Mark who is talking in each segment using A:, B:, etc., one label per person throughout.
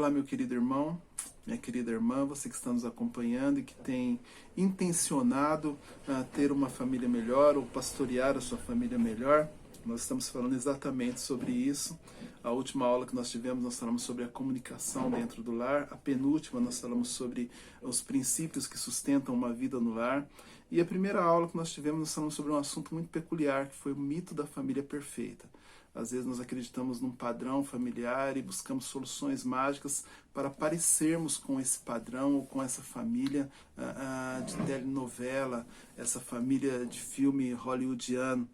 A: Olá, meu querido irmão, minha querida irmã, você que está nos acompanhando e que tem intencionado ter uma família melhor ou pastorear a sua família melhor. Nós estamos falando exatamente sobre isso. A última aula que nós tivemos, nós falamos sobre a comunicação dentro do lar. A penúltima, nós falamos sobre os princípios que sustentam uma vida no lar. E a primeira aula que nós tivemos, nós falamos sobre um assunto muito peculiar, que foi o mito da família perfeita. Às vezes nós acreditamos num padrão familiar e buscamos soluções mágicas para parecermos com esse padrão ou com essa família de telenovela, essa família de filme hollywoodiano.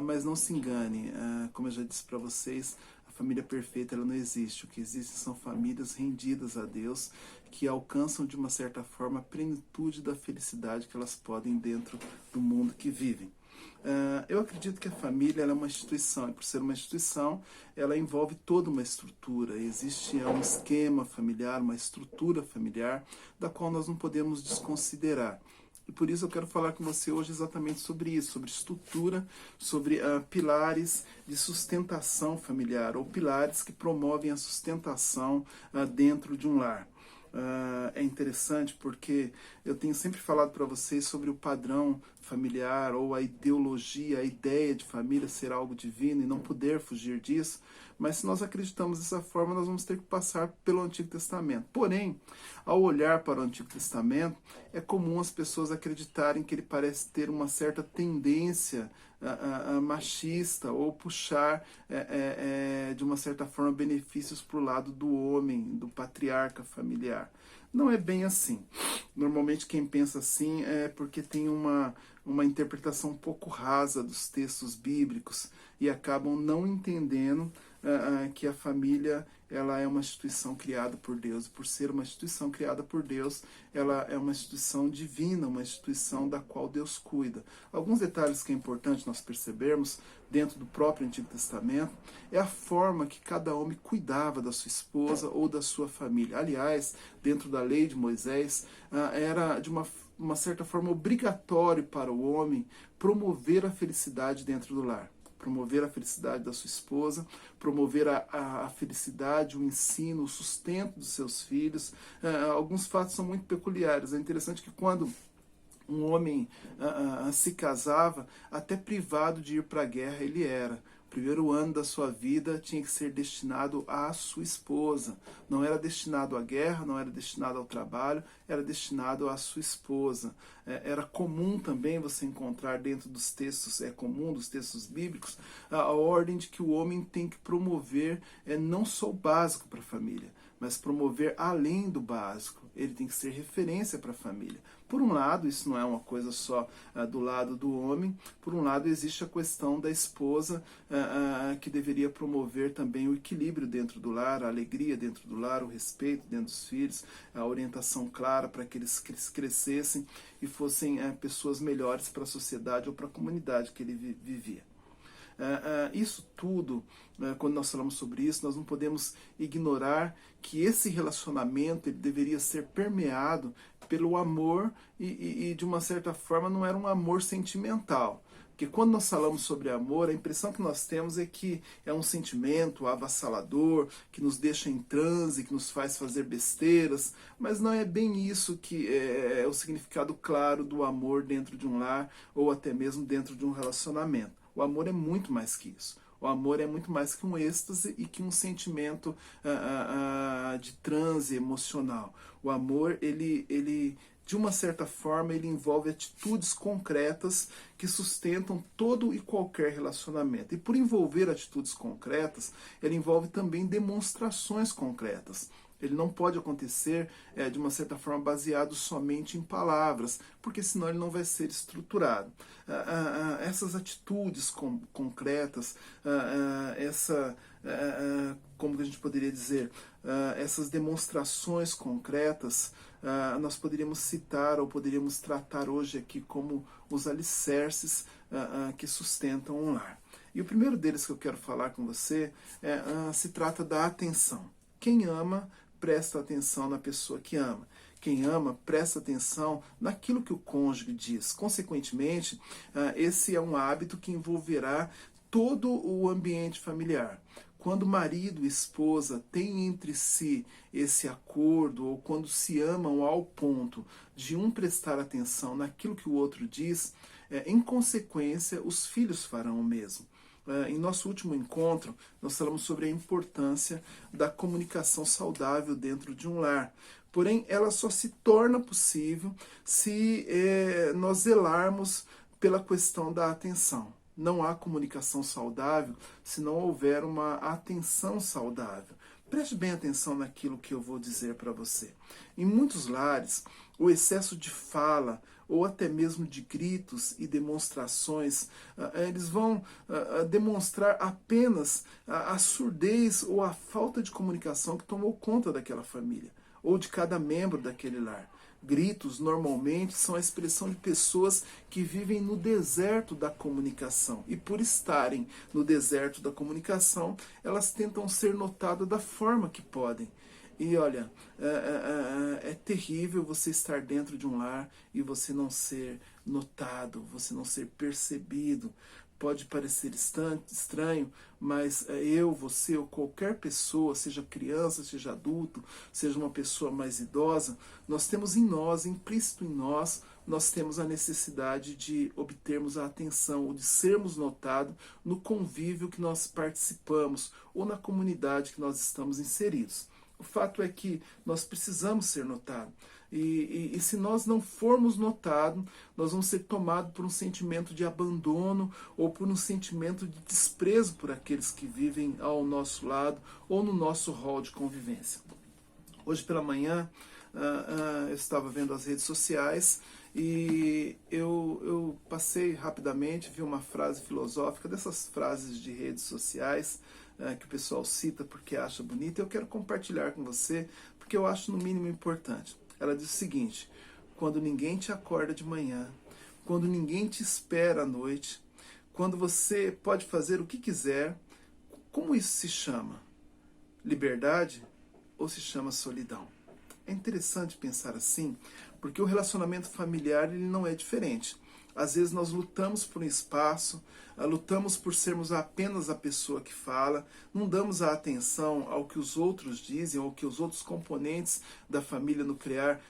A: Mas não se engane, como eu já disse para vocês, a família perfeita ela não existe. O que existe são famílias rendidas a Deus, que alcançam de uma certa forma a plenitude da felicidade que elas podem dentro do mundo que vivem. Eu acredito que a família ela é uma instituição, e por ser uma instituição, ela envolve toda uma estrutura. Existe um esquema familiar, uma estrutura familiar, da qual nós não podemos desconsiderar. E por isso eu quero falar com você hoje exatamente sobre isso, sobre estrutura, sobre pilares de sustentação familiar, ou pilares que promovem a sustentação dentro de um lar. É interessante porque eu tenho sempre falado para vocês sobre o padrão familiar ou a ideologia, a ideia de família ser algo divino e não poder fugir disso, mas se nós acreditamos dessa forma, nós vamos ter que passar pelo Antigo Testamento. Porém, ao olhar para o Antigo Testamento, é comum as pessoas acreditarem que ele parece ter uma certa tendência machista ou puxar de uma certa forma benefícios para o lado do homem, do patriarca familiar. Não é bem assim. Normalmente quem pensa assim é porque tem uma interpretação um pouco rasa dos textos bíblicos e acabam não entendendo que a família ela é uma instituição criada por Deus. E por ser uma instituição criada por Deus, ela é uma instituição divina, uma instituição da qual Deus cuida. Alguns detalhes que é importante nós percebermos dentro do próprio Antigo Testamento é a forma que cada homem cuidava da sua esposa ou da sua família. Aliás, dentro da lei de Moisés, era de uma certa forma obrigatório para o homem promover a felicidade dentro do lar. Promover a felicidade da sua esposa, promover a felicidade, o ensino, o sustento dos seus filhos. Alguns fatos são muito peculiares. É interessante que quando um homem se casava, até privado de ir para a guerra ele era. O primeiro ano da sua vida tinha que ser destinado à sua esposa. Não era destinado à guerra, não era destinado ao trabalho, era destinado à sua esposa. Era comum também você encontrar dentro dos textos, dos textos bíblicos, a ordem de que o homem tem que promover não só o básico para a família, mas promover além do básico. Ele tem que ser referência para a família. Por um lado, isso não é uma coisa só do lado do homem. Por um lado, existe a questão da esposa, que deveria promover também o equilíbrio dentro do lar, a alegria dentro do lar, o respeito dentro dos filhos, a orientação clara para que eles crescessem e fossem pessoas melhores para a sociedade ou para a comunidade que ele vivia. Isso tudo, quando nós falamos sobre isso, nós não podemos ignorar que esse relacionamento ele deveria ser permeado pelo amor e de uma certa forma não era um amor sentimental. Porque quando nós falamos sobre amor, a impressão que nós temos é que é um sentimento avassalador, que nos deixa em transe, que nos faz fazer besteiras, mas não é bem isso que é o significado claro do amor dentro de um lar ou até mesmo dentro de um relacionamento. O amor é muito mais que isso. O amor é muito mais que um êxtase e que um sentimento de transe emocional. O amor, ele de uma certa forma, ele envolve atitudes concretas que sustentam todo e qualquer relacionamento. E por envolver atitudes concretas, ele envolve também demonstrações concretas. Ele não pode acontecer, de uma certa forma, baseado somente em palavras, porque senão ele não vai ser estruturado. Essas atitudes concretas, como que a gente poderia dizer, essas demonstrações concretas, nós poderíamos citar ou poderíamos tratar hoje aqui como os alicerces que sustentam um lar. E o primeiro deles que eu quero falar com você se trata da atenção. Quem ama, presta atenção na pessoa que ama. Quem ama, presta atenção naquilo que o cônjuge diz. Consequentemente, esse é um hábito que envolverá todo o ambiente familiar. quando marido e esposa têm entre si esse acordo, ou quando se amam ao ponto de um prestar atenção naquilo que o outro diz, em consequência, os filhos farão o mesmo. Em nosso último encontro, nós falamos sobre a importância da comunicação saudável dentro de um lar. Porém, ela só se torna possível se nós zelarmos pela questão da atenção. Não há comunicação saudável se não houver uma atenção saudável. Preste bem atenção naquilo que eu vou dizer para você. Em muitos lares, o excesso de fala, ou até mesmo de gritos e demonstrações, eles vão demonstrar apenas a surdez ou a falta de comunicação que tomou conta daquela família, ou de cada membro daquele lar. Gritos, normalmente, são a expressão de pessoas que vivem no deserto da comunicação. E por estarem no deserto da comunicação, elas tentam ser notadas da forma que podem. E olha, é terrível você estar dentro de um lar e você não ser notado, você não ser percebido. Pode parecer estranho, mas eu, você ou qualquer pessoa, seja criança, seja adulto, seja uma pessoa mais idosa, nós temos em nós, implícito em nós, nós temos a necessidade de obtermos a atenção ou de sermos notados no convívio que nós participamos ou na comunidade que nós estamos inseridos. O fato é que nós precisamos ser notados. E se nós não formos notados, nós vamos ser tomados por um sentimento de abandono ou por um sentimento de desprezo por aqueles que vivem ao nosso lado ou no nosso hall de convivência. Hoje pela manhã, eu estava vendo as redes sociais e eu passei rapidamente, vi uma frase filosófica, dessas frases de redes sociais, que o pessoal cita porque acha bonita. Eu quero compartilhar com você porque eu acho no mínimo importante. Ela diz o seguinte: quando ninguém te acorda de manhã, quando ninguém te espera à noite, quando você pode fazer o que quiser, como isso se chama? Liberdade ou se chama solidão? É interessante pensar assim, porque o relacionamento familiar ele não é diferente. Às vezes nós lutamos por um espaço, lutamos por sermos apenas a pessoa que fala, não damos a atenção ao que os outros dizem, ao que os outros componentes da família nuclear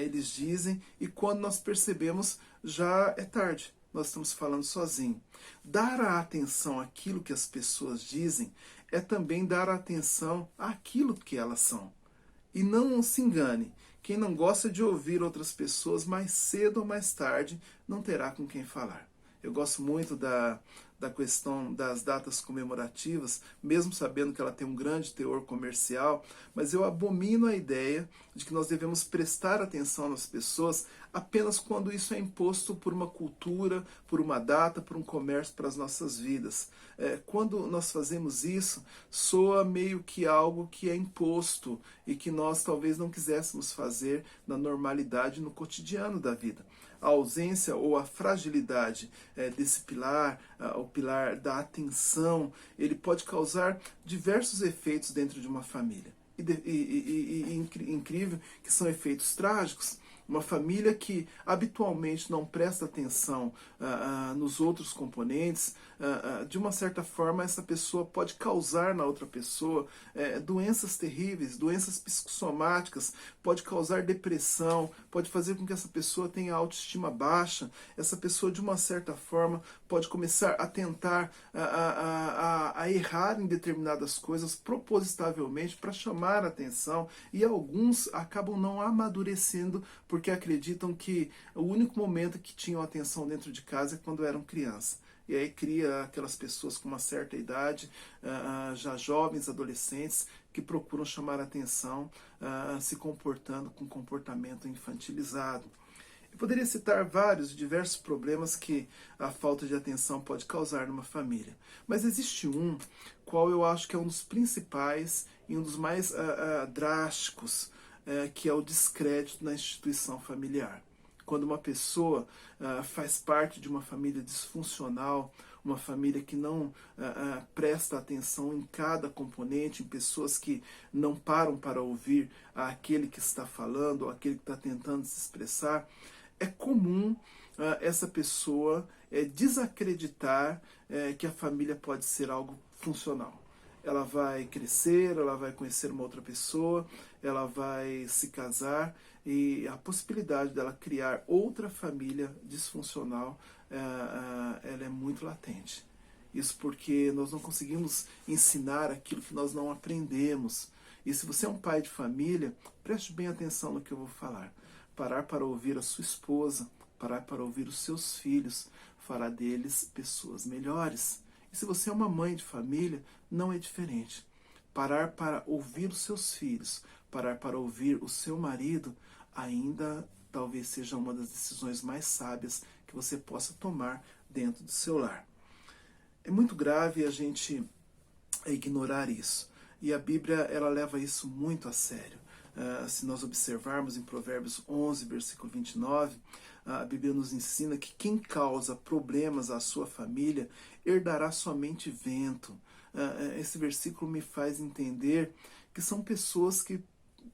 A: eles dizem, e quando nós percebemos já é tarde, nós estamos falando sozinho. Dar a atenção àquilo que as pessoas dizem é também dar a atenção àquilo que elas são. E não se engane, quem não gosta de ouvir outras pessoas, mais cedo ou mais tarde, não terá com quem falar. Eu gosto muito da questão das datas comemorativas, mesmo sabendo que ela tem um grande teor comercial, mas eu abomino a ideia de que nós devemos prestar atenção nas pessoas apenas quando isso é imposto por uma cultura, por uma data, por um comércio para as nossas vidas. Quando nós fazemos isso, soa meio que algo que é imposto e que nós talvez não quiséssemos fazer na normalidade, no cotidiano da vida. A ausência ou a fragilidade desse pilar, o pilar da atenção, ele pode causar diversos efeitos dentro de uma família. Incrível que são efeitos trágicos. Uma família que habitualmente não presta atenção nos outros componentes, de uma certa forma essa pessoa pode causar na outra pessoa doenças terríveis, doenças psicossomáticas, pode causar depressão, pode fazer com que essa pessoa tenha autoestima baixa, essa pessoa de uma certa forma pode começar a tentar a errar em determinadas coisas propositavelmente para chamar a atenção, e alguns acabam não amadurecendo porque acreditam que o único momento que tinham atenção dentro de casa é quando eram criança. E aí cria aquelas pessoas com uma certa idade, já jovens, adolescentes, que procuram chamar a atenção se comportando com comportamento infantilizado. Eu poderia citar vários, diversos problemas que a falta de atenção pode causar numa família. Mas existe um, qual eu acho que é um dos principais e um dos mais drásticos, que é o descrédito na instituição familiar. Quando uma pessoa faz parte de uma família disfuncional, uma família que não presta atenção em cada componente, em pessoas que não param para ouvir aquele que está falando, ou aquele que está tentando se expressar, é comum essa pessoa desacreditar que a família pode ser algo funcional. ela vai crescer, ela vai conhecer uma outra pessoa, ela vai se casar e a possibilidade dela criar outra família disfuncional, ela é muito latente. Isso porque nós não conseguimos ensinar aquilo que nós não aprendemos. E se você é um pai de família, preste bem atenção no que eu vou falar. Parar para ouvir a sua esposa, parar para ouvir os seus filhos, fará deles pessoas melhores. E se você é uma mãe de família, não é diferente. Parar para ouvir os seus filhos, parar para ouvir o seu marido, ainda talvez seja uma das decisões mais sábias que você possa tomar dentro do seu lar. É muito grave a gente ignorar isso. E a Bíblia, ela leva isso muito a sério. Se nós observarmos em Provérbios 11, versículo 29, a Bíblia nos ensina que quem causa problemas à sua família herdará somente vento. Esse versículo me faz entender que são pessoas que,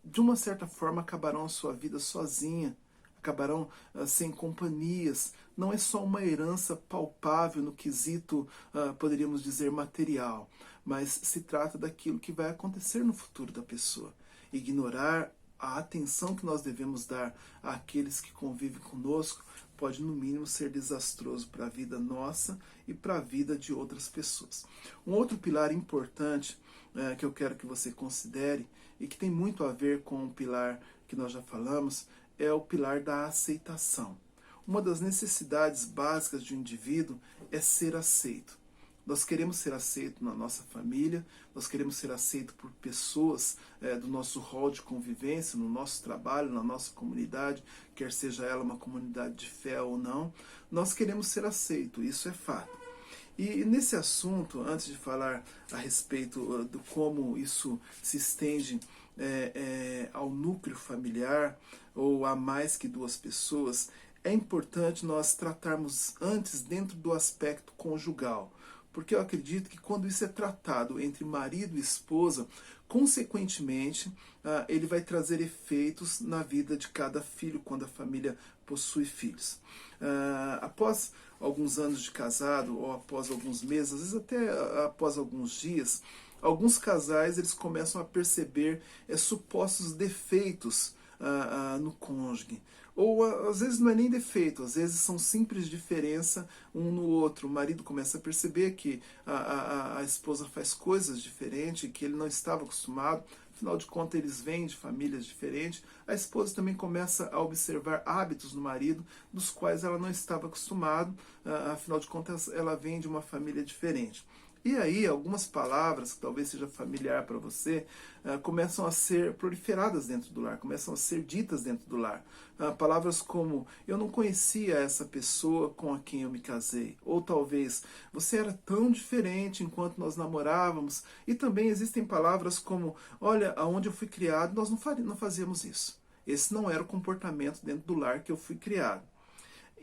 A: de uma certa forma, acabarão a sua vida sozinha, acabarão sem companhias. Não é só uma herança palpável no quesito, poderíamos dizer, material, mas se trata daquilo que vai acontecer no futuro da pessoa. Ignorar a atenção que nós devemos dar àqueles que convivem conosco pode, no mínimo, ser desastroso para a vida nossa e para a vida de outras pessoas. Um outro pilar importante que eu quero que você considere e que tem muito a ver com o pilar que nós já falamos é o pilar da aceitação. Uma das necessidades básicas de um indivíduo é ser aceito. Nós queremos ser aceitos na nossa família, nós queremos ser aceitos por pessoas do nosso rol de convivência, no nosso trabalho, na nossa comunidade, quer seja ela uma comunidade de fé ou não. Nós queremos ser aceitos, isso é fato. E nesse assunto, antes de falar a respeito de como isso se estende ao núcleo familiar ou a mais que duas pessoas, é importante nós tratarmos antes dentro do aspecto conjugal. Porque eu acredito que quando isso é tratado entre marido e esposa, consequentemente, ele vai trazer efeitos na vida de cada filho quando a família possui filhos. Após alguns anos de casado, ou após alguns meses, às vezes até após alguns dias, alguns casais eles começam a perceber supostos defeitos no cônjuge. Ou às vezes não é nem defeito, às vezes são simples diferença um no outro. O marido começa a perceber que a esposa faz coisas diferentes, que ele não estava acostumado. Afinal de contas, eles vêm de famílias diferentes. A esposa também começa a observar hábitos no marido, dos quais ela não estava acostumada. Afinal de contas, ela vem de uma família diferente. E aí, algumas palavras, que talvez seja familiar para você, começam a ser proliferadas dentro do lar, começam a ser ditas dentro do lar. Palavras como, eu não conhecia essa pessoa com a quem eu me casei. Ou talvez, você era tão diferente enquanto nós namorávamos. E também existem palavras como, olha, aonde eu fui criado, nós não fazíamos isso. Esse não era o comportamento dentro do lar que eu fui criado.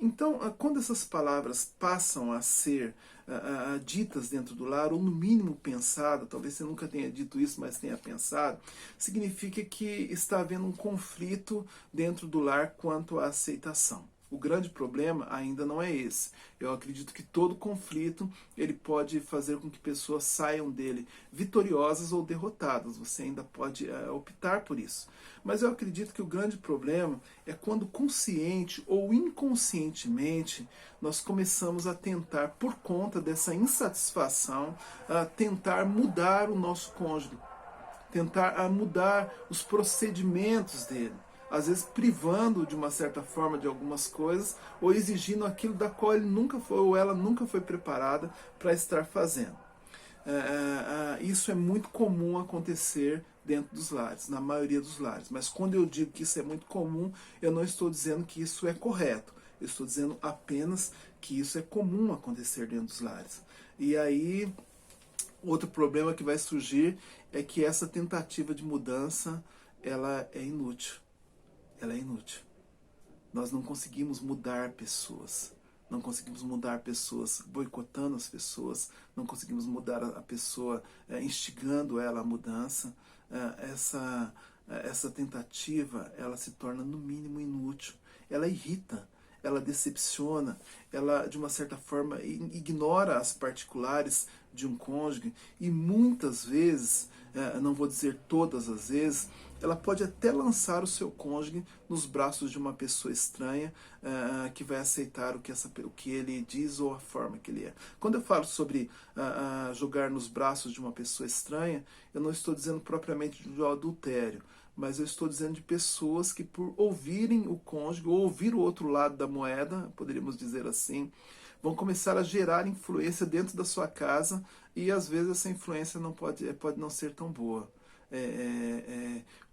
A: Então, quando essas palavras passam a ser ditas dentro do lar, ou no mínimo pensado, talvez você nunca tenha dito isso, mas tenha pensado, significa que está havendo um conflito dentro do lar quanto à aceitação. O grande problema ainda não é esse. Eu acredito que todo conflito ele pode fazer com que pessoas saiam dele vitoriosas ou derrotadas. Você ainda pode optar por isso. Mas eu acredito que o grande problema é quando consciente ou inconscientemente nós começamos a tentar, por conta dessa insatisfação, tentar mudar o nosso cônjuge, tentar mudar os procedimentos dele. Às vezes privando de uma certa forma de algumas coisas, ou exigindo aquilo da qual ele nunca foi, ou ela nunca foi preparada para estar fazendo. Isso é muito comum acontecer dentro dos lares, na maioria dos lares. Mas quando eu digo que isso é muito comum, eu não estou dizendo que isso é correto. Eu estou dizendo apenas que isso é comum acontecer dentro dos lares. E aí, outro problema que vai surgir é que essa tentativa de mudança, ela é inútil. Ela é inútil. Nós não conseguimos mudar pessoas. Não conseguimos mudar pessoas boicotando as pessoas. Não conseguimos mudar a pessoa instigando ela à mudança. Essa tentativa, ela se torna no mínimo inútil. Ela irrita. ela decepciona, ela de uma certa forma ignora as particulares de um cônjuge e muitas vezes, não vou dizer todas as vezes, ela pode até lançar o seu cônjuge nos braços de uma pessoa estranha que vai aceitar o que ele diz ou a forma que ele é. Quando eu falo sobre jogar nos braços de uma pessoa estranha, eu não estou dizendo propriamente do adultério, mas eu estou dizendo de pessoas que por ouvirem o cônjuge ou ouvir o outro lado da moeda, poderíamos dizer assim, vão começar a gerar influência dentro da sua casa e às vezes essa influência não pode não ser tão boa.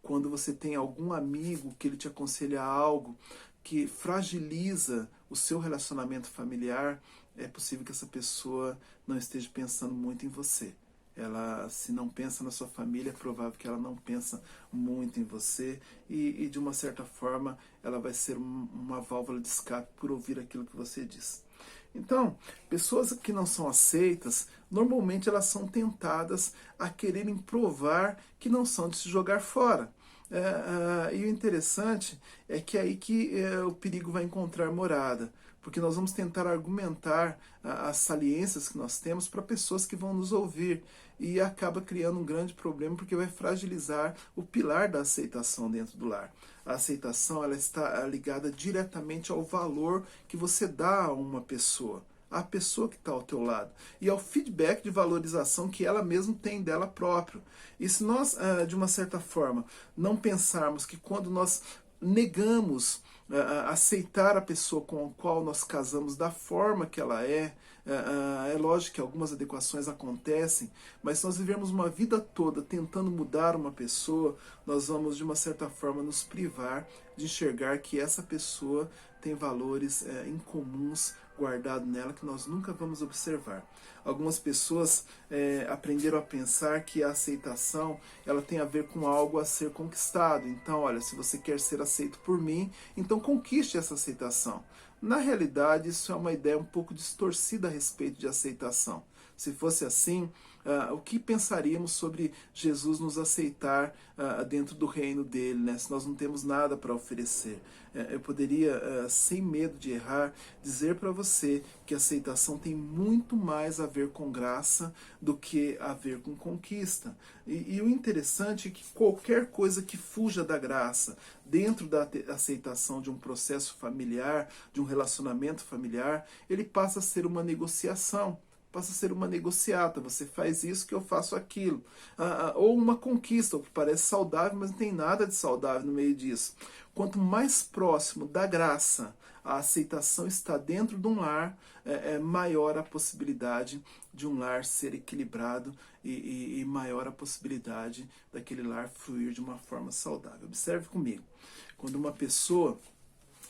A: Quando você tem algum amigo que ele te aconselha algo que fragiliza o seu relacionamento familiar, é possível que essa pessoa não esteja pensando muito em você. Ela, se não pensa na sua família, é provável que ela não pensa muito em você e de uma certa forma ela vai ser uma válvula de escape por ouvir aquilo que você diz. Então, pessoas que não são aceitas, normalmente elas são tentadas a quererem provar que não são de se jogar fora. E o interessante é que é aí que o perigo vai encontrar morada, porque nós vamos tentar argumentar as saliências que nós temos para pessoas que vão nos ouvir e acaba criando um grande problema porque vai fragilizar o pilar da aceitação dentro do lar. A aceitação ela está ligada diretamente ao valor que você dá a uma pessoa, à pessoa que está ao teu lado, e ao feedback de valorização que ela mesma tem dela própria. E se nós, de uma certa forma, não pensarmos que quando nós negamos aceitar a pessoa com a qual nós casamos da forma que ela é lógico que algumas adequações acontecem, mas se nós vivermos uma vida toda tentando mudar uma pessoa, nós vamos de uma certa forma nos privar de enxergar que essa pessoa tem valores incomuns guardados nela que nós nunca vamos observar. Algumas pessoas aprenderam a pensar que a aceitação ela tem a ver com algo a ser conquistado. Então, olha, se você quer ser aceito por mim, então conquiste essa aceitação. Na realidade, isso é uma ideia um pouco distorcida a respeito de aceitação. Se fosse assim, o que pensaríamos sobre Jesus nos aceitar dentro do reino dele, né? Se nós não temos nada para oferecer? Eu poderia, sem medo de errar, dizer para você que a aceitação tem muito mais a ver com graça do que a ver com conquista. E o interessante é que qualquer coisa que fuja da graça, dentro da aceitação de um processo familiar, de um relacionamento familiar, ele passa a ser uma negociação. Passa a ser uma negociata, você faz isso que eu faço aquilo. Ou uma conquista, o que parece saudável, mas não tem nada de saudável no meio disso. Quanto mais próximo da graça a aceitação está dentro de um lar, maior a possibilidade de um lar ser equilibrado e maior a possibilidade daquele lar fluir de uma forma saudável. Observe comigo, quando uma pessoa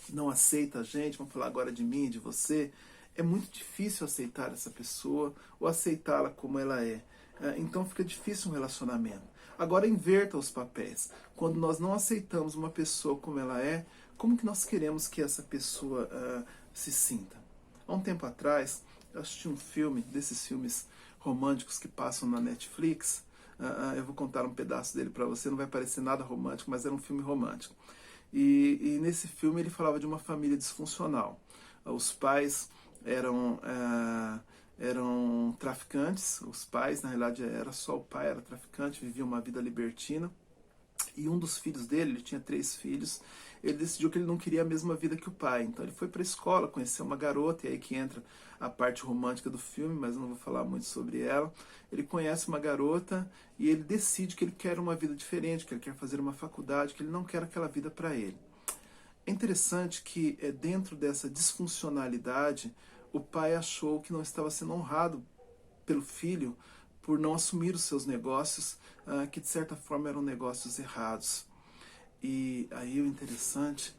A: não aceita a gente, vamos falar agora de mim, de você, é muito difícil aceitar essa pessoa ou aceitá-la como ela é. Então fica difícil um relacionamento. Agora inverta os papéis. Quando nós não aceitamos uma pessoa como ela é, como que nós queremos que essa pessoa se sinta? Há um tempo atrás, eu assisti um filme, desses filmes românticos que passam na Netflix. Eu vou contar um pedaço dele para você, não vai parecer nada romântico, mas era um filme romântico. E nesse filme ele falava de uma família disfuncional. Os pais eram traficantes, os pais, na realidade era só o pai, era traficante, vivia uma vida libertina, e um dos filhos dele, ele tinha 3 filhos, ele decidiu que ele não queria a mesma vida que o pai, então ele foi para a escola, conheceu uma garota, e aí que entra a parte romântica do filme, mas eu não vou falar muito sobre ela. Ele conhece uma garota e ele decide que ele quer uma vida diferente, que ele quer fazer uma faculdade, que ele não quer aquela vida para ele. É interessante que dentro dessa disfuncionalidade, o pai achou que não estava sendo honrado pelo filho por não assumir os seus negócios, que de certa forma eram negócios errados. E aí o interessante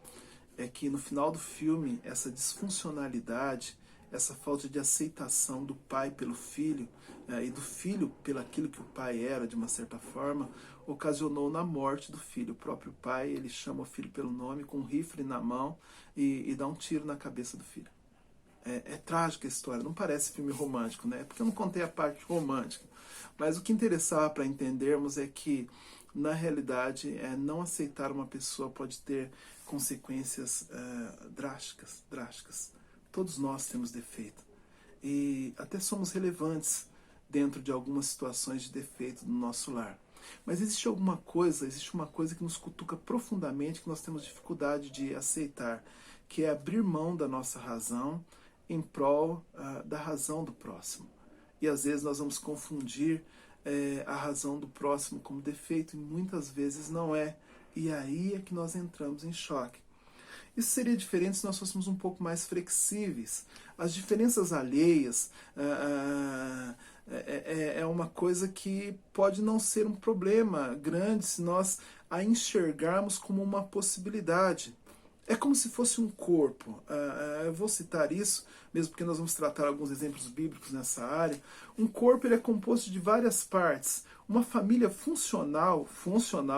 A: é que no final do filme, essa disfuncionalidade, essa falta de aceitação do pai pelo filho, e do filho pelo aquilo que o pai era, de uma certa forma, ocasionou na morte do filho. O próprio pai, ele chama o filho pelo nome, com um rifle na mão, e dá um tiro na cabeça do filho. É trágica a história, não parece filme romântico, né? Porque eu não contei a parte romântica. Mas o que interessava para entendermos é que, na realidade, não aceitar uma pessoa pode ter consequências drásticas. Todos nós temos defeito. E até somos relevantes dentro de algumas situações de defeito no nosso lar. Mas existe uma coisa que nos cutuca profundamente, que nós temos dificuldade de aceitar, que é abrir mão da nossa razão em prol da razão do próximo. E às vezes nós vamos confundir a razão do próximo como defeito, e muitas vezes não é. E aí é que nós entramos em choque. Isso seria diferente se nós fôssemos um pouco mais flexíveis. As diferenças alheias é uma coisa que pode não ser um problema grande se nós a enxergarmos como uma possibilidade. É como se fosse um corpo. Eu vou citar isso, mesmo porque nós vamos tratar alguns exemplos bíblicos nessa área. Um corpo ele é composto de várias partes. Uma família funcional,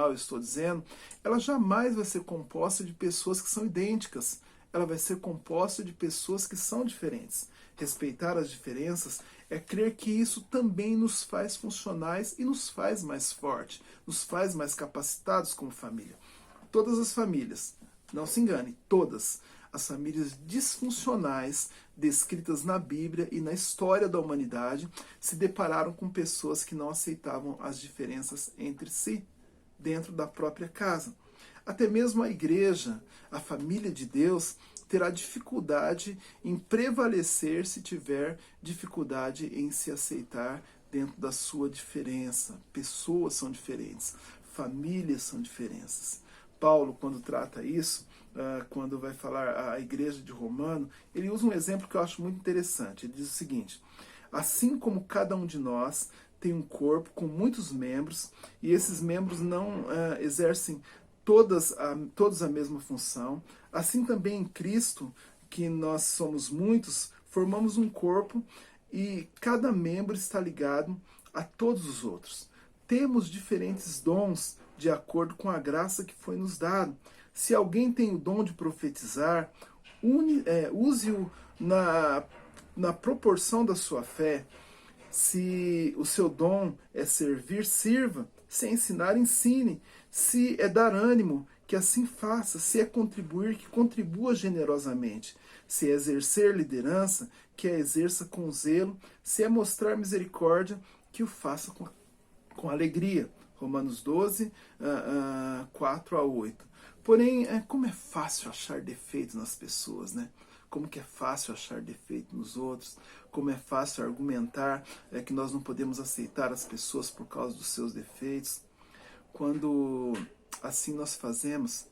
A: eu estou dizendo, ela jamais vai ser composta de pessoas que são idênticas. Ela vai ser composta de pessoas que são diferentes. Respeitar as diferenças é crer que isso também nos faz funcionais e nos faz mais fortes, nos faz mais capacitados como família. Todas as famílias, não se engane, todas as famílias disfuncionais descritas na Bíblia e na história da humanidade se depararam com pessoas que não aceitavam as diferenças entre si, dentro da própria casa. Até mesmo a igreja, a família de Deus, terá dificuldade em prevalecer se tiver dificuldade em se aceitar dentro da sua diferença. Pessoas são diferentes, famílias são diferentes. Paulo, quando trata isso, quando vai falar à igreja de Romano, ele usa um exemplo que eu acho muito interessante. Ele diz o seguinte: assim como cada um de nós tem um corpo com muitos membros, e esses membros não exercem todos a mesma função, assim também em Cristo, que nós somos muitos, formamos um corpo e cada membro está ligado a todos os outros. Temos diferentes dons de acordo com a graça que foi nos dado. Se alguém tem o dom de profetizar, use-o na proporção da sua fé. Se o seu dom é servir, sirva. Se é ensinar, ensine. Se é dar ânimo, que assim faça. Se é contribuir, que contribua generosamente. Se é exercer liderança, que a exerça com zelo. Se é mostrar misericórdia, que o faça com alegria. Romanos 12, 4 a 8. Porém, como é fácil achar defeitos nas pessoas, né? Como que é fácil achar defeito nos outros, como é fácil argumentar que nós não podemos aceitar as pessoas por causa dos seus defeitos. Quando assim nós fazemos,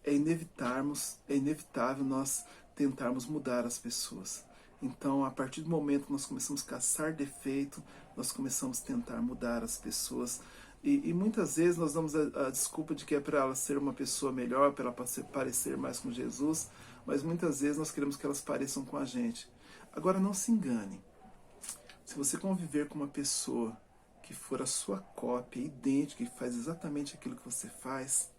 A: é inevitável nós tentarmos mudar as pessoas. Então, a partir do momento que nós começamos a caçar defeito, nós começamos a tentar mudar as pessoas. E muitas vezes nós damos a desculpa de que é para ela ser uma pessoa melhor, para ela parecer mais com Jesus, mas muitas vezes nós queremos que elas pareçam com a gente. Agora, não se engane. Se você conviver com uma pessoa que for a sua cópia, idêntica, e faz exatamente aquilo que você faz,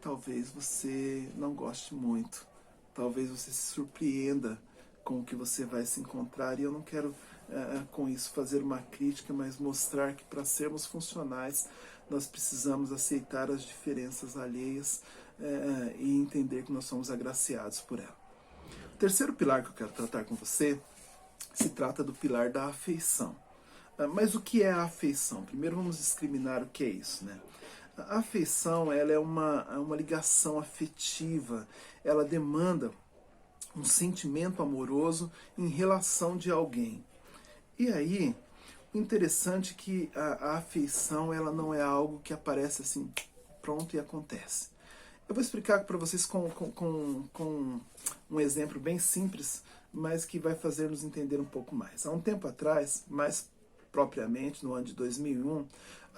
A: talvez você não goste muito. Talvez você se surpreenda com o que você vai se encontrar. E eu não quero, com isso, fazer uma crítica, mas mostrar que para sermos funcionais, nós precisamos aceitar as diferenças alheias e entender que nós somos agraciados por ela. O terceiro pilar que eu quero tratar com você se trata do pilar da afeição. Mas o que é a afeição? Primeiro vamos discriminar o que é isso, né? A afeição, ela é uma ligação afetiva, ela demanda um sentimento amoroso em relação de alguém. E aí, o interessante é que a afeição, ela não é algo que aparece assim, pronto, e acontece. Eu vou explicar para vocês com um exemplo bem simples, mas que vai fazer nos entender um pouco mais. Há um tempo atrás, mais propriamente no ano de 2001,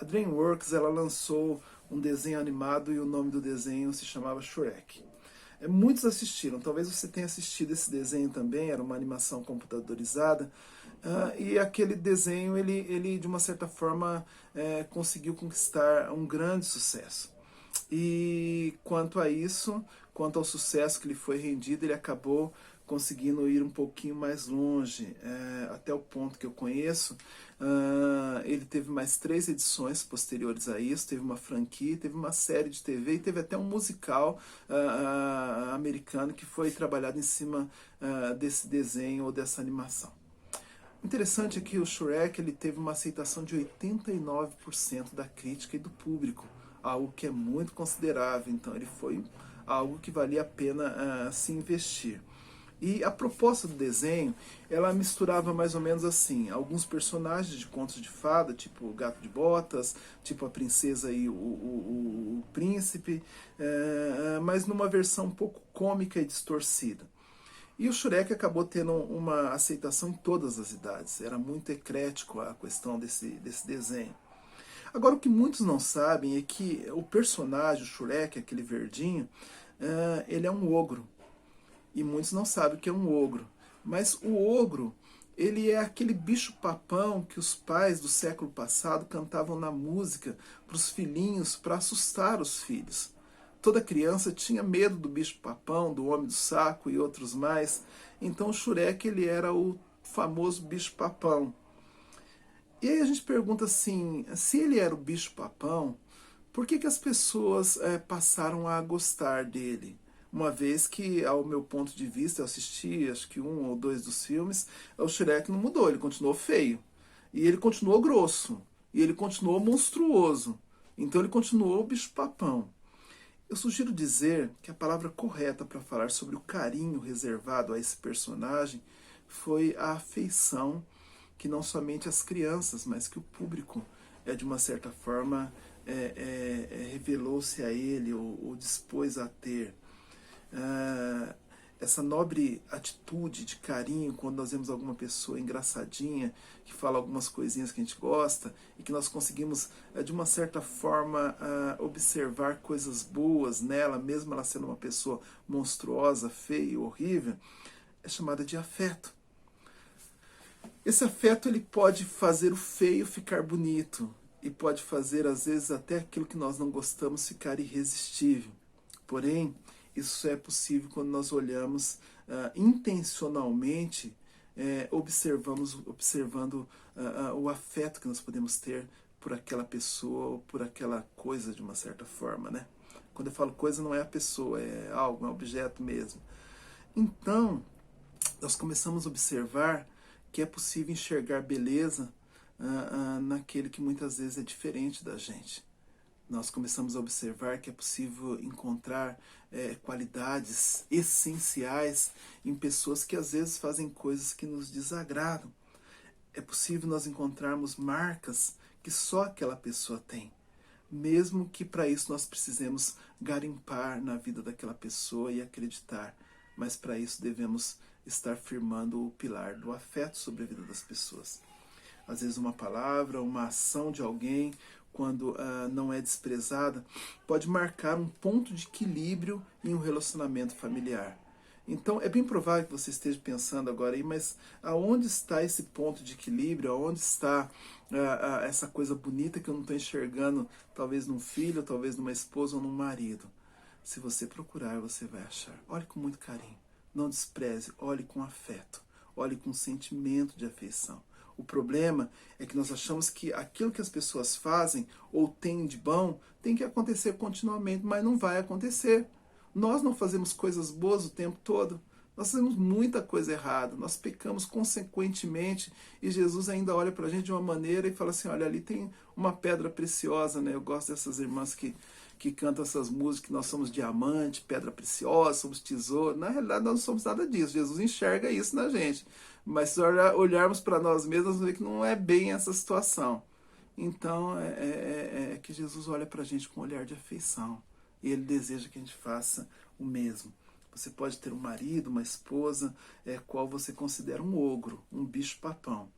A: a DreamWorks ela lançou um desenho animado e o nome do desenho se chamava Shrek. Muitos assistiram, talvez você tenha assistido esse desenho também, era uma animação computadorizada, e aquele desenho, ele de uma certa forma conseguiu conquistar um grande sucesso. E quanto a isso, quanto ao sucesso que lhe foi rendido, ele acabou conseguindo ir um pouquinho mais longe, até o ponto que eu conheço. Ele teve mais 3 edições posteriores a isso, teve uma franquia, teve uma série de TV e teve até um musical americano que foi trabalhado em cima desse desenho ou dessa animação. Interessante é que o Shrek ele teve uma aceitação de 89% da crítica e do público, algo que é muito considerável, então ele foi algo que valia a pena se investir. E a proposta do desenho, ela misturava mais ou menos assim, alguns personagens de contos de fada, tipo o Gato de Botas, tipo a princesa e o príncipe, mas numa versão um pouco cômica e distorcida. E o Shrek acabou tendo uma aceitação em todas as idades, era muito eclético a questão desse desenho. Agora, o que muitos não sabem é que o personagem, o Shrek, aquele verdinho, ele é um ogro. E muitos não sabem o que é um ogro. Mas o ogro, ele é aquele bicho-papão que os pais do século passado cantavam na música para os filhinhos, para assustar os filhos. Toda criança tinha medo do bicho-papão, do homem do saco e outros mais. Então o Shrek, ele era o famoso bicho-papão. E aí a gente pergunta assim, se ele era o bicho-papão, por que as pessoas passaram a gostar dele? Uma vez que, ao meu ponto de vista, eu assisti acho que 1 ou 2 dos filmes, o Shrek não mudou, ele continuou feio. E ele continuou grosso. E ele continuou monstruoso. Então ele continuou o bicho-papão. Eu sugiro dizer que a palavra correta para falar sobre o carinho reservado a esse personagem foi a afeição que não somente as crianças, mas que o público, de uma certa forma, revelou-se a ele ou dispôs a ter. Essa nobre atitude de carinho quando nós vemos alguma pessoa engraçadinha, que fala algumas coisinhas que a gente gosta e que nós conseguimos, de uma certa forma, observar coisas boas nela, mesmo ela sendo uma pessoa monstruosa, feia, horrível, é chamada de afeto. Esse afeto ele pode fazer o feio ficar bonito e pode fazer, às vezes, até aquilo que nós não gostamos ficar irresistível. Porém, isso é possível quando nós olhamos intencionalmente, observando o afeto que nós podemos ter por aquela pessoa ou por aquela coisa, de uma certa forma, né? Quando eu falo coisa, não é a pessoa, é algo, é um objeto mesmo. Então, nós começamos a observar que é possível enxergar beleza naquele que muitas vezes é diferente da gente. Nós começamos a observar que é possível encontrar qualidades essenciais em pessoas que às vezes fazem coisas que nos desagradam. É possível nós encontrarmos marcas que só aquela pessoa tem, mesmo que para isso nós precisemos garimpar na vida daquela pessoa e acreditar, mas para isso devemos estar firmando o pilar do afeto sobre a vida das pessoas. Às vezes uma palavra, uma ação de alguém, quando não é desprezada, pode marcar um ponto de equilíbrio em um relacionamento familiar. Então é bem provável que você esteja pensando agora aí, mas aonde está esse ponto de equilíbrio? Aonde está essa coisa bonita que eu não estou enxergando, talvez num filho, talvez numa esposa ou num marido? Se você procurar, você vai achar. Olhe com muito carinho. Não despreze, olhe com afeto, olhe com sentimento de afeição. O problema é que nós achamos que aquilo que as pessoas fazem ou têm de bom tem que acontecer continuamente, mas não vai acontecer. Nós não fazemos coisas boas o tempo todo. Nós fazemos muita coisa errada, nós pecamos consequentemente e Jesus ainda olha para a gente de uma maneira e fala assim, olha, ali tem uma pedra preciosa, né? Eu gosto dessas irmãs que cantam essas músicas, que nós somos diamante, pedra preciosa, somos tesouro. Na realidade, nós não somos nada disso. Jesus enxerga isso na gente. Mas se olharmos para nós mesmos, vamos ver que não é bem essa situação. Então, é que Jesus olha para a gente com um olhar de afeição. E Ele deseja que a gente faça o mesmo. Você pode ter um marido, uma esposa, qual você considera um ogro, um bicho-papão.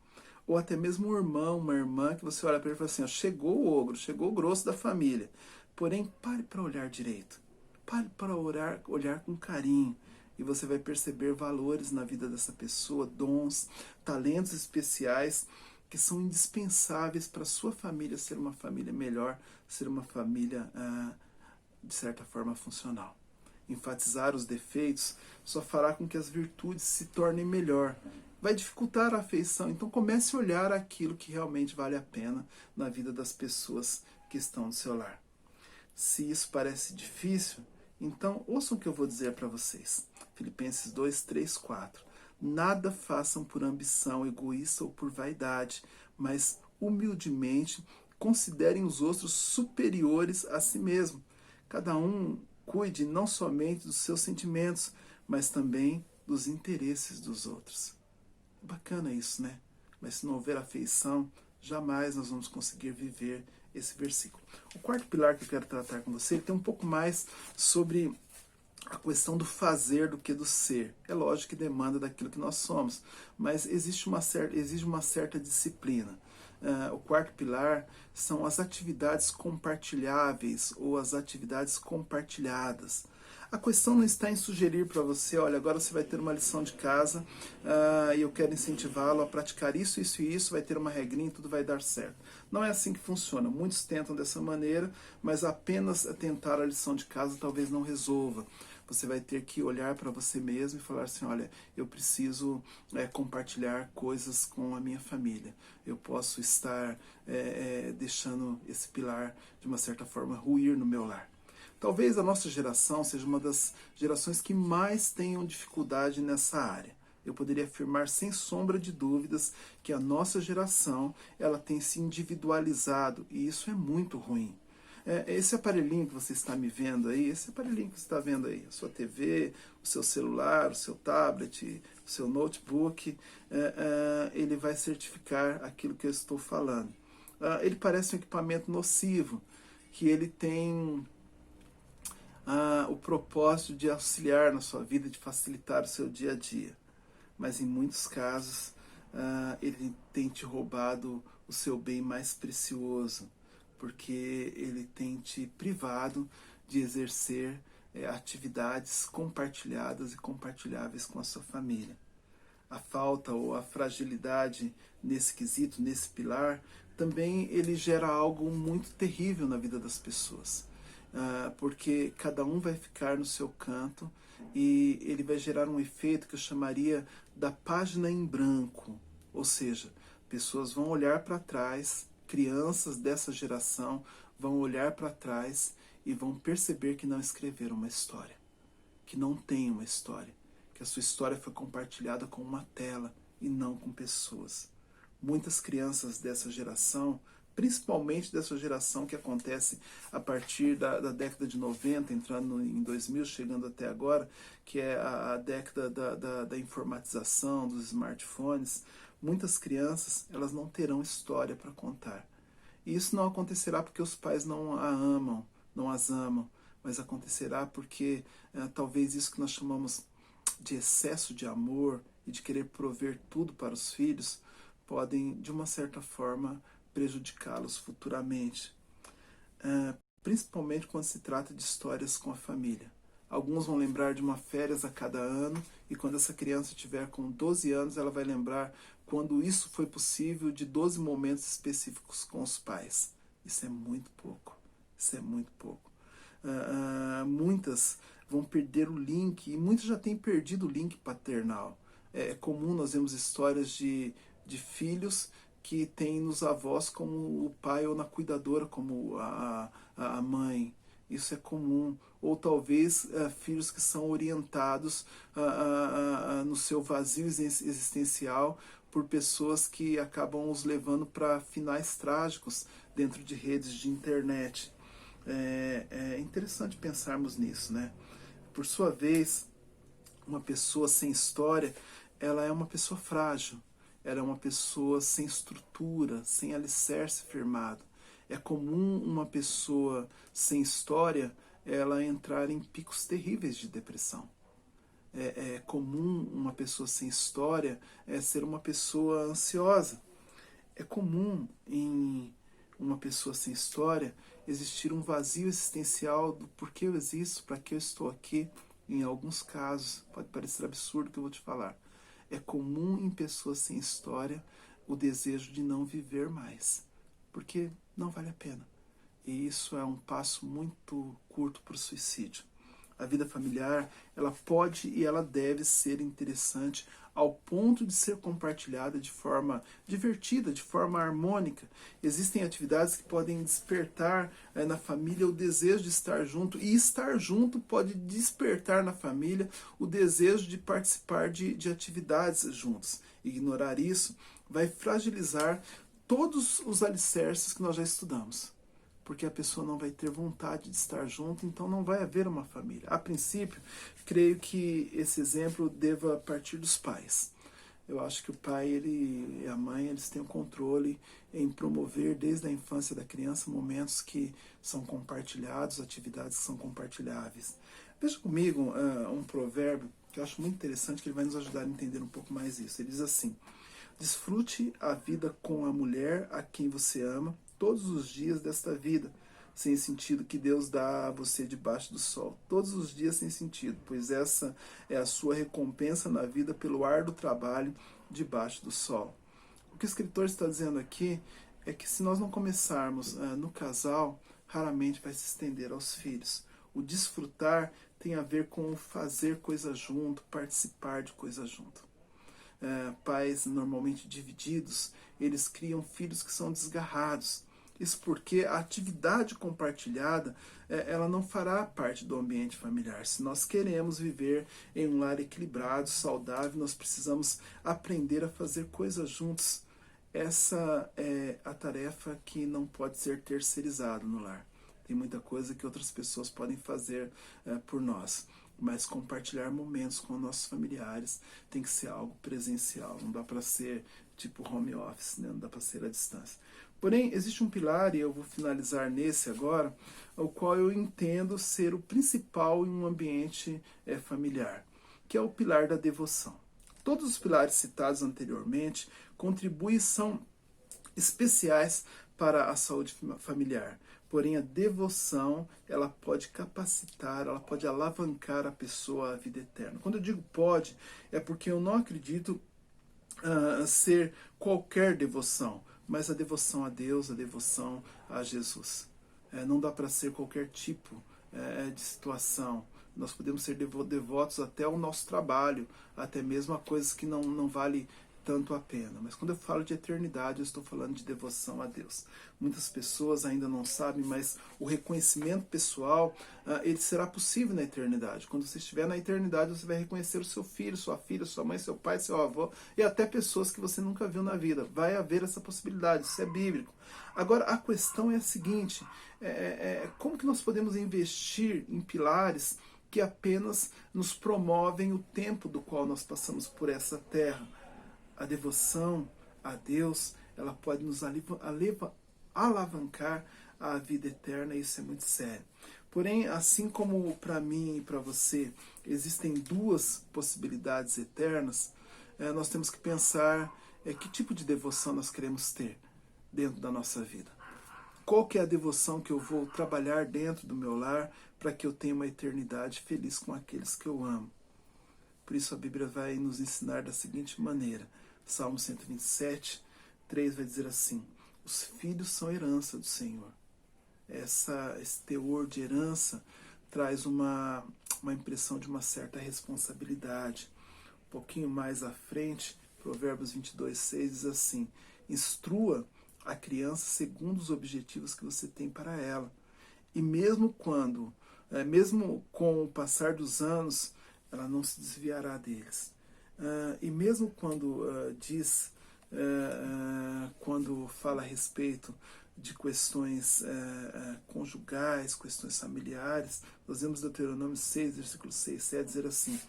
A: Ou até mesmo um irmão, uma irmã, que você olha para ele e fala assim, ó, chegou o ogro, chegou o grosso da família. Porém, pare para olhar direito. Pare para olhar com carinho. E você vai perceber valores na vida dessa pessoa, dons, talentos especiais que são indispensáveis para a sua família ser uma família melhor, ser uma família, de certa forma, funcional. enfatizar os defeitos, só fará com que as virtudes se tornem melhor. Vai dificultar a afeição, então comece a olhar aquilo que realmente vale a pena na vida das pessoas que estão do seu lar. Se isso parece difícil, então ouçam o que eu vou dizer para vocês. Filipenses 2, 3, 4. Nada façam por ambição egoísta ou por vaidade, mas humildemente considerem os outros superiores a si mesmo. Cada um cuide não somente dos seus sentimentos, mas também dos interesses dos outros. Bacana isso, né? Mas se não houver afeição, jamais nós vamos conseguir viver esse versículo. O quarto pilar que eu quero tratar com você tem um pouco mais sobre a questão do fazer do que do ser. É lógico que demanda daquilo que nós somos, mas exige uma certa disciplina. O quarto pilar são as atividades compartilháveis ou as atividades compartilhadas. A questão não está em sugerir para você, olha, agora você vai ter uma lição de casa e eu quero incentivá-lo a praticar isso, isso e isso, vai ter uma regrinha e tudo vai dar certo. Não é assim que funciona. Muitos tentam dessa maneira, mas apenas tentar a lição de casa talvez não resolva. Você vai ter que olhar para você mesmo e falar assim, olha, eu preciso compartilhar coisas com a minha família. Eu posso estar deixando esse pilar, de uma certa forma, ruir no meu lar. Talvez a nossa geração seja uma das gerações que mais tenham dificuldade nessa área. Eu poderia afirmar sem sombra de dúvidas que a nossa geração ela tem se individualizado e isso é muito ruim. Esse aparelhinho que você está me vendo aí, esse aparelhinho que você está vendo aí, a sua TV, o seu celular, o seu tablet, o seu notebook, ele vai certificar aquilo que eu estou falando. Ele parece um equipamento nocivo, que ele tem o propósito de auxiliar na sua vida, de facilitar o seu dia a dia. Mas em muitos casos, ele tem te roubado o seu bem mais precioso, porque ele tem te privado de exercer atividades compartilhadas e compartilháveis com a sua família. A falta ou a fragilidade nesse quesito, nesse pilar, também ele gera algo muito terrível na vida das pessoas. Porque cada um vai ficar no seu canto e ele vai gerar um efeito que eu chamaria da página em branco. Ou seja, pessoas vão olhar para trás, crianças dessa geração vão olhar para trás e vão perceber que não escreveram uma história, que não tem uma história, que a sua história foi compartilhada com uma tela e não com pessoas. Muitas crianças dessa geração, principalmente dessa geração que acontece a partir da década de 90, entrando em 2000, chegando até agora, que é a década da informatização, dos smartphones, muitas crianças elas não terão história para contar. E isso não acontecerá porque os pais não a amam, não as amam, mas acontecerá porque talvez isso que nós chamamos de excesso de amor e de querer prover tudo para os filhos podem, de uma certa forma, prejudicá-los futuramente. Principalmente quando se trata de histórias com a família. Alguns vão lembrar de uma férias a cada ano e quando essa criança tiver com 12 anos, ela vai lembrar quando isso foi possível de 12 momentos específicos com os pais. Isso é muito pouco. Isso é muito pouco. Muitas vão perder o link e muitas já têm perdido o link paternal. É comum nós vemos histórias de filhos que têm nos avós como o pai ou na cuidadora como a mãe. Isso é comum. Ou talvez filhos que são orientados no seu vazio existencial por pessoas que acabam os levando para finais trágicos dentro de redes de internet. É interessante pensarmos nisso, né? Por sua vez, uma pessoa sem história, ela é uma pessoa frágil. Ela é uma pessoa sem estrutura, sem alicerce firmado. É comum uma pessoa sem história ela entrar em picos terríveis de depressão. É comum uma pessoa sem história ser uma pessoa ansiosa. É comum em uma pessoa sem história existir um vazio existencial do porquê eu existo, para que eu estou aqui. Em alguns casos, pode parecer absurdo o que eu vou te falar. É comum em pessoas sem história o desejo de não viver mais, porque não vale a pena. E isso é um passo muito curto para o suicídio. A vida familiar, ela pode e ela deve ser interessante ao ponto de ser compartilhada de forma divertida, de forma harmônica. Existem atividades que podem despertar na família o desejo de estar junto, e estar junto pode despertar na família o desejo de participar de atividades juntos. Ignorar isso vai fragilizar todos os alicerces que nós já estudamos, porque a pessoa não vai ter vontade de estar junto, então não vai haver uma família. A princípio, creio que esse exemplo deva partir dos pais. Eu acho que o pai e a mãe, eles têm o controle em promover desde a infância da criança momentos que são compartilhados, atividades que são compartilháveis. Veja comigo um provérbio que eu acho muito interessante, que ele vai nos ajudar a entender um pouco mais isso. Ele diz assim: desfrute a vida com a mulher a quem você ama todos os dias desta vida, sem sentido que Deus dá a você debaixo do sol. Todos os dias sem sentido, pois essa é a sua recompensa na vida pelo árduo trabalho debaixo do sol. O que o escritor está dizendo aqui é que se nós não começarmos no casal, raramente vai se estender aos filhos. O desfrutar tem a ver com o fazer coisa junto, participar de coisa junto. Pais normalmente divididos, eles criam filhos que são desgarrados. Isso porque a atividade compartilhada, ela não fará parte do ambiente familiar. Se nós queremos viver em um lar equilibrado, saudável, nós precisamos aprender a fazer coisas juntos. Essa é a tarefa que não pode ser terceirizada no lar. Tem muita coisa que outras pessoas podem fazer por nós, mas compartilhar momentos com nossos familiares tem que ser algo presencial. Não dá para ser tipo home office, né? Não dá para ser à distância. Porém, existe um pilar, e eu vou finalizar nesse agora, o qual eu entendo ser o principal em um ambiente familiar, que é o pilar da devoção. Todos os pilares citados anteriormente contribuem e são especiais para a saúde familiar. Porém, a devoção, ela pode capacitar, ela pode alavancar a pessoa à vida eterna. Quando eu digo pode, é porque eu não acredito ser qualquer devoção, mas a devoção a Deus, a devoção a Jesus. Não dá para ser qualquer tipo de situação. Nós podemos ser devotos até ao nosso trabalho, até mesmo a coisas que não vale tanto a pena. Mas quando eu falo de eternidade, eu estou falando de devoção a Deus. Muitas pessoas ainda não sabem, mas o reconhecimento pessoal, ele será possível na eternidade. Quando você estiver na eternidade, você vai reconhecer o seu filho, sua filha, sua mãe, seu pai, seu avô, e até pessoas que você nunca viu na vida. Vai haver essa possibilidade, isso é bíblico. Agora, a questão é a seguinte, como que nós podemos investir em pilares que apenas nos promovem o tempo do qual nós passamos por essa terra? A devoção a Deus, ela pode nos alavancar à vida eterna, e isso é muito sério. Porém, assim como para mim e para você existem duas possibilidades eternas, nós temos que pensar que tipo de devoção nós queremos ter dentro da nossa vida. Qual que é a devoção que eu vou trabalhar dentro do meu lar para que eu tenha uma eternidade feliz com aqueles que eu amo? Por isso a Bíblia vai nos ensinar da seguinte maneira. Salmo 127, 3 vai dizer assim: os filhos são herança do Senhor. Esse teor de herança traz uma impressão de uma certa responsabilidade. Um pouquinho mais à frente, Provérbios 22, 6 diz assim: instrua a criança segundo os objetivos que você tem para ela. E mesmo com o passar dos anos, ela não se desviará deles. E mesmo quando quando fala a respeito de questões conjugais, questões familiares, nós vemos Deuteronômio 6, versículo 6, 7, dizer assim: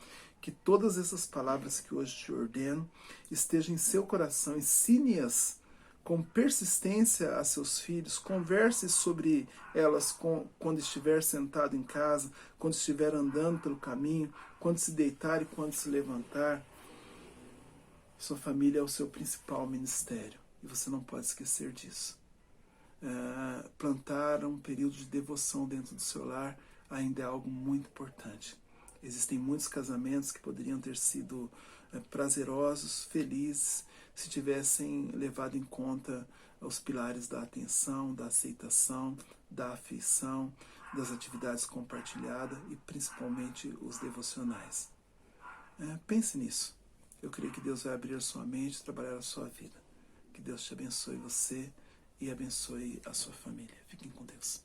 A: que todas essas palavras que hoje te ordeno estejam em seu coração, ensine-as com persistência a seus filhos, converse sobre elas quando estiver sentado em casa, quando estiver andando pelo caminho, quando se deitar e quando se levantar. Sua família é o seu principal ministério e você não pode esquecer disso. Plantar um período de devoção dentro do seu lar ainda é algo muito importante. Existem muitos casamentos que poderiam ter sido prazerosos, felizes, se tivessem levado em conta os pilares da atenção, da aceitação, da afeição, das atividades compartilhadas e principalmente os devocionais. Pense nisso. Eu creio que Deus vai abrir a sua mente, trabalhar a sua vida. Que Deus te abençoe você e abençoe a sua família. Fiquem com Deus.